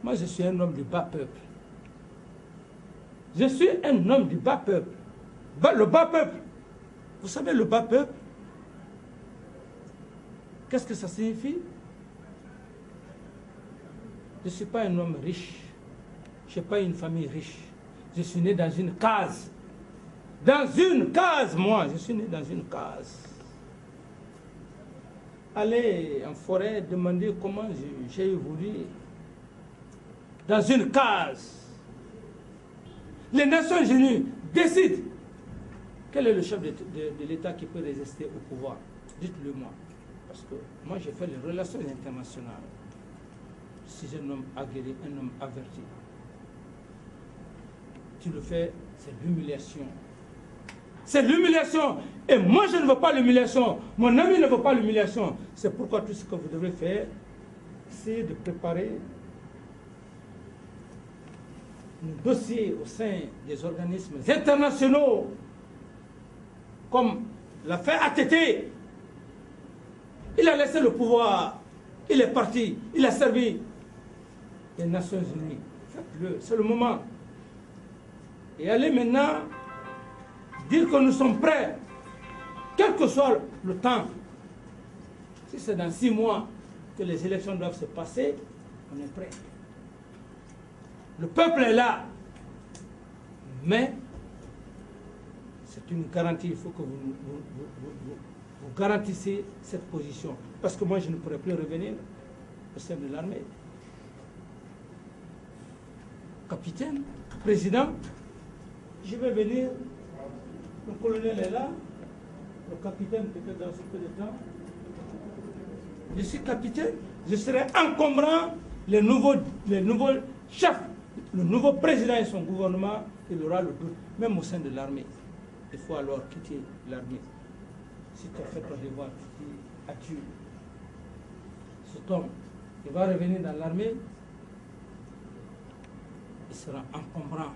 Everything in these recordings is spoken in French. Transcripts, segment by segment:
Moi, je suis un homme du bas peuple. Je suis un homme du bas peuple. Le bas peuple. Vous savez, le bas peuple, qu'est-ce que ça signifie? Je ne suis pas un homme riche. Je n'ai pas une famille riche. Je suis né dans une case. Dans une case, moi. Je suis né dans une case. Allez en forêt, demander comment j'ai évolué. Dans une case. Les Nations Unies décident quel est le chef de l'État qui peut résister au pouvoir. Dites-le moi. Parce que moi, j'ai fait les relations internationales. Si j'ai un homme aguerri, un homme averti. Tu le fais, c'est l'humiliation. C'est l'humiliation. Et moi, je ne veux pas l'humiliation. Mon ami ne veut pas l'humiliation. C'est pourquoi tout ce que vous devez faire, c'est de préparer nos dossiers au sein des organismes internationaux, comme l'a fait ATT. Il a laissé le pouvoir. Il est parti. Il a servi les Nations Unies. Faites-le. C'est le moment. Et allez maintenant dire que nous sommes prêts, quel que soit le temps. Si c'est dans 6 mois que les élections doivent se passer, on est prêts. Le peuple est là. Mais c'est une garantie. Il faut que vous garantissez cette position. Parce que moi, je ne pourrais plus revenir au sein de l'armée. Capitaine, président, je vais venir. Le colonel est là. Le capitaine peut-être dans ce peu de temps. Je suis capitaine. Je serai encombrant les nouveaux chefs. Le nouveau président et son gouvernement, il aura le doute, même au sein de l'armée. Il faut alors quitter l'armée. Si tu as fait ton devoir, tu dis adieu. Cet homme, il va revenir dans l'armée, il sera encombrant.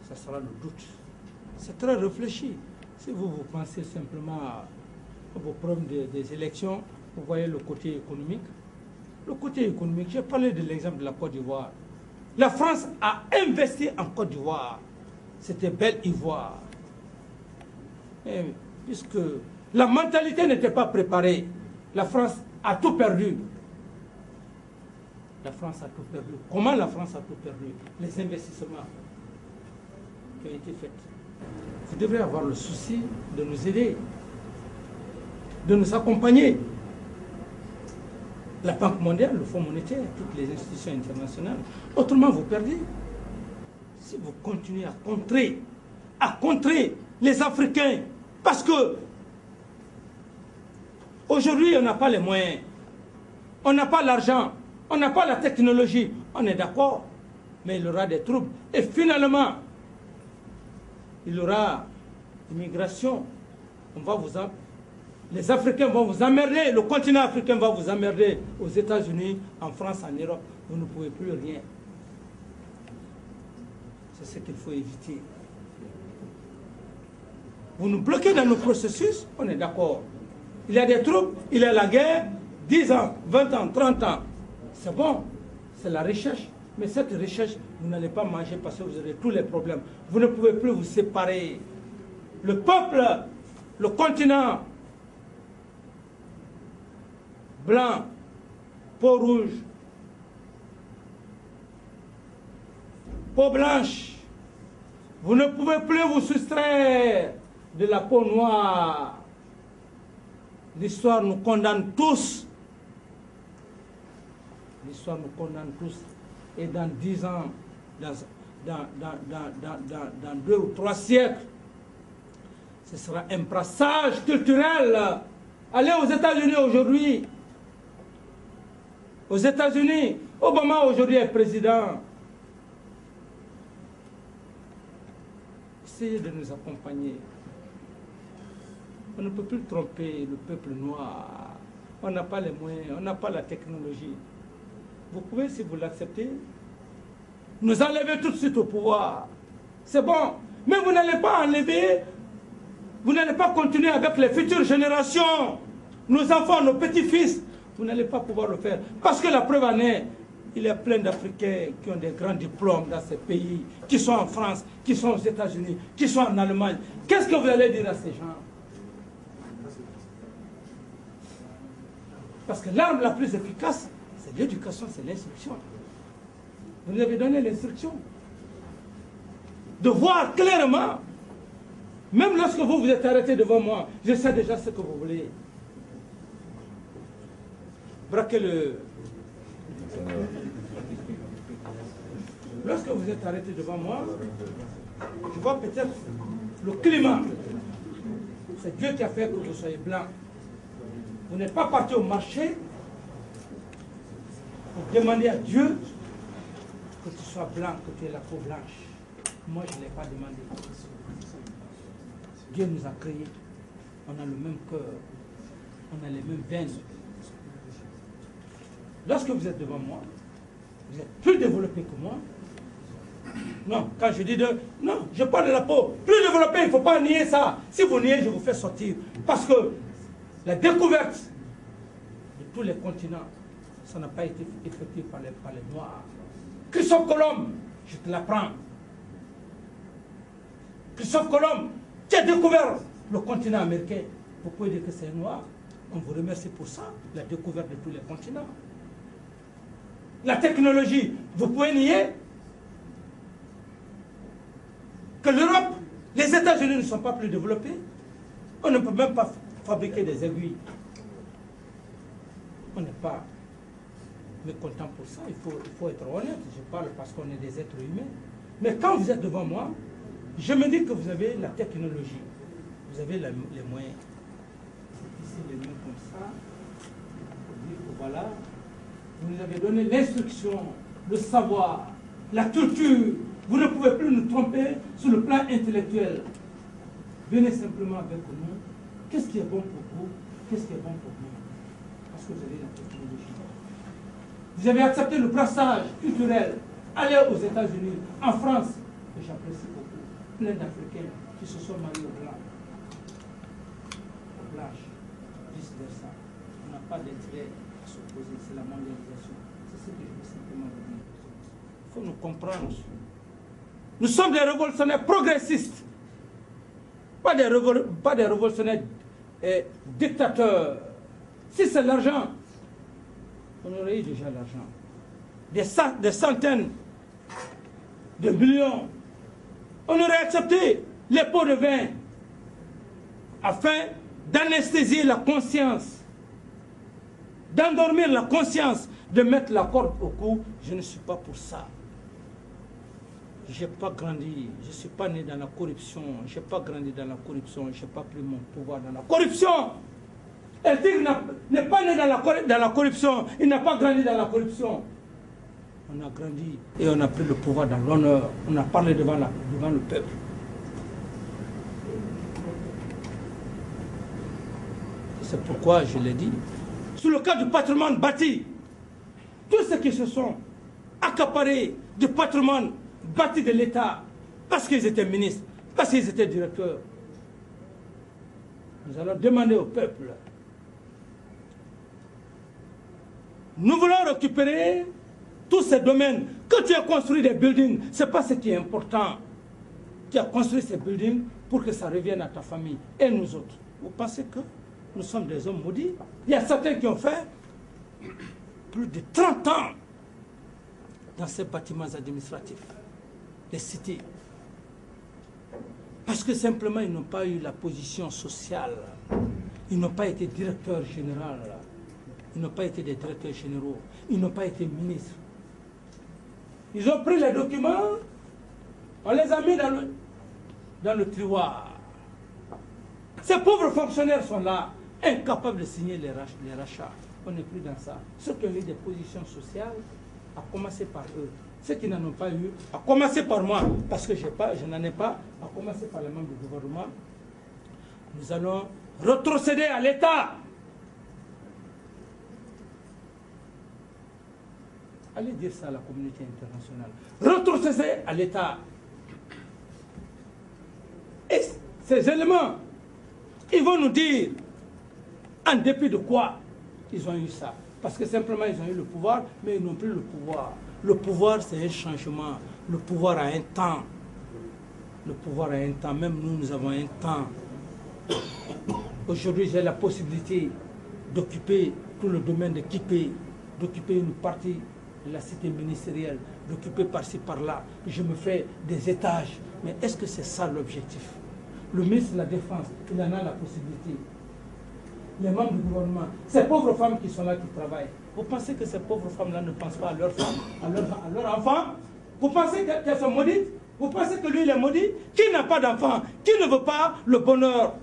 Ça sera le doute. C'est très réfléchi. Si vous pensez simplement à vos problèmes des élections, vous voyez le côté économique. Le côté économique, j'ai parlé de l'exemple de la Côte d'Ivoire. La France a investi en Côte d'Ivoire. C'était belle Ivoire. Et puisque la mentalité n'était pas préparée, la France a tout perdu. La France a tout perdu. Comment la France a tout perdu? Les investissements qui ont été faits. Vous devrez avoir le souci de nous aider, de nous accompagner. La Banque mondiale, le Fonds monétaire, toutes les institutions internationales. Autrement, vous perdez. Si vous continuez à contrer les Africains, parce que aujourd'hui, on n'a pas les moyens, on n'a pas l'argent, on n'a pas la technologie, on est d'accord, mais il y aura des troubles. Et finalement, il y aura immigration. Les Africains vont vous emmerder, le continent africain va vous emmerder aux États-Unis, en France, en Europe. Vous ne pouvez plus rien. C'est ce qu'il faut éviter. Vous nous bloquez dans nos processus, on est d'accord. Il y a des troubles, il y a la guerre, 10 ans, 20 ans, 30 ans. C'est bon, c'est la recherche. Mais cette recherche, vous n'allez pas manger parce que vous aurez tous les problèmes. Vous ne pouvez plus vous séparer. Le peuple, le continent, blanc, peau rouge, peau blanche. Vous ne pouvez plus vous soustraire de la peau noire. L'histoire nous condamne tous. L'histoire nous condamne tous. Et dans 10 ans, dans 2 ou 3 siècles, ce sera un brassage culturel. Allez aux États-Unis aujourd'hui. Aux États-Unis, Obama aujourd'hui est président. Essayez de nous accompagner. On ne peut plus tromper le peuple noir. On n'a pas les moyens, on n'a pas la technologie. Vous pouvez, si vous l'acceptez, nous enlever tout de suite au pouvoir. C'est bon. Mais vous n'allez pas enlever, vous n'allez pas continuer avec les futures générations, nos enfants, nos petits-fils. Vous n'allez pas pouvoir le faire. Parce que la preuve en est, Il y a plein d'Africains qui ont des grands diplômes dans ces pays, qui sont en France, qui sont aux États-Unis, qui sont en Allemagne. Qu'est-ce que vous allez dire à ces gens? Parce que l'arme la plus efficace, c'est l'éducation, c'est l'instruction. Vous nous avez donné l'instruction de voir clairement, même lorsque vous vous êtes arrêté devant moi, je sais déjà ce que vous voulez. Braquez le... Lorsque vous êtes arrêté devant moi, je vois peut-être le climat. C'est Dieu qui a fait que vous soyez blanc. Vous n'êtes pas parti au marché pour demander à Dieu que tu sois blanc, que tu aies la peau blanche. Moi, je ne l'ai pas demandé. Dieu nous a créés. On a le même cœur. On a les mêmes veines. Lorsque vous êtes devant moi, vous êtes plus développé que moi. Non, quand je dis de... Non, je parle de la peau. Plus développé, il ne faut pas nier ça. Si vous niez, je vous fais sortir. Parce que la découverte de tous les continents, ça n'a pas été effectué par les Noirs. Christophe Colomb, je te l'apprends. Christophe Colomb, qui a découvert le continent américain. Vous pouvez dire que c'est un Noir. On vous remercie pour ça, la découverte de tous les continents. La technologie, vous pouvez nier que l'Europe, les États-Unis ne sont pas plus développés. On ne peut même pas fabriquer des aiguilles. On n'est pas mécontent pour ça. Il faut être honnête. Je parle parce qu'on est des êtres humains. Mais quand vous êtes devant moi, je me dis que vous avez la technologie. Vous avez les moyens. Ici, les mains comme ça. Vous dites que voilà. Vous nous avez donné l'instruction, le savoir, la culture. Vous ne pouvez plus nous tromper sur le plan intellectuel. Venez simplement avec nous. Qu'est-ce qui est bon pour vous? Qu'est-ce qui est bon pour nous? Parce que vous avez la technologie. Vous avez accepté le brassage culturel. Allez aux États-Unis, en France, et j'apprécie beaucoup. Plein d'Africains qui se sont mariés aux Blancs. Aux Blanches, vice-versa. On n'a pas d'intérêt à s'opposer, c'est la mondialisation. C'est ce que je veux simplement vous dire. Il faut nous comprendre. Nous sommes des révolutionnaires progressistes. Pas des révolutionnaires dictateurs. Si c'est l'argent, on aurait eu déjà l'argent. Des centaines de millions. On aurait accepté les pots de vin afin d'anesthésier la conscience, d'endormir la conscience, de mettre la corde au cou. Je ne suis pas pour ça. Je n'ai pas grandi, je ne suis pas né dans la corruption, je n'ai pas grandi dans la corruption, je n'ai pas pris mon pouvoir dans la corruption. El Tigre n'est pas né dans la corruption, il n'a pas grandi dans la corruption. On a grandi et on a pris le pouvoir dans l'honneur, on a parlé devant le peuple. C'est pourquoi je l'ai dit. Sur le cas du patrimoine bâti, tous ceux qui se sont accaparés du patrimoine bâti de l'État, parce qu'ils étaient ministres, parce qu'ils étaient directeurs, nous allons demander au peuple. Nous voulons récupérer tous ces domaines. Quand tu as construit des buildings, ce n'est pas ce qui est important. Tu as construit ces buildings pour que ça revienne à ta famille et nous autres. Vous pensez que nous sommes des hommes maudits? Il y a certains qui ont fait plus de 30 ans dans ces bâtiments administratifs, les cités. Parce que simplement, ils n'ont pas eu la position sociale. Ils n'ont pas été directeurs généraux. Ils n'ont pas été des directeurs généraux. Ils n'ont pas été ministres. Ils ont pris les documents, on les a mis dans le tiroir. Ces pauvres fonctionnaires sont là, incapables de signer les rachats. On n'est plus dans ça. Ceux qui ont eu des positions sociales, à commencer par eux. Ceux qui n'en ont pas eu, à commencer par moi, parce que je n'en ai pas, à commencer par les membres du gouvernement, nous allons retrocéder à l'État. Allez dire ça à la communauté internationale. Retrocéder à l'État. Et ces éléments, ils vont nous dire en dépit de quoi ils ont eu ça. parce que simplement ils ont eu le pouvoir, mais ils n'ont plus le pouvoir. Le pouvoir, c'est un changement. Le pouvoir a un temps. Le pouvoir a un temps. Même nous, nous avons un temps. Aujourd'hui, j'ai la possibilité d'occuper tout le domaine de Kipé, d'occuper une partie de la cité ministérielle, d'occuper par-ci, par-là. Je me fais des étages. Mais est-ce que c'est ça l'objectif? Le ministre de la Défense, il en a la possibilité. Les membres du gouvernement, ces pauvres femmes qui sont là, qui travaillent, vous pensez que ces pauvres femmes-là ne pensent pas à leurs femmes, à leurs enfants? Vous pensez qu'elles sont maudites? Vous pensez que lui, il est maudit? Qui n'a pas d'enfant? Qui ne veut pas le bonheur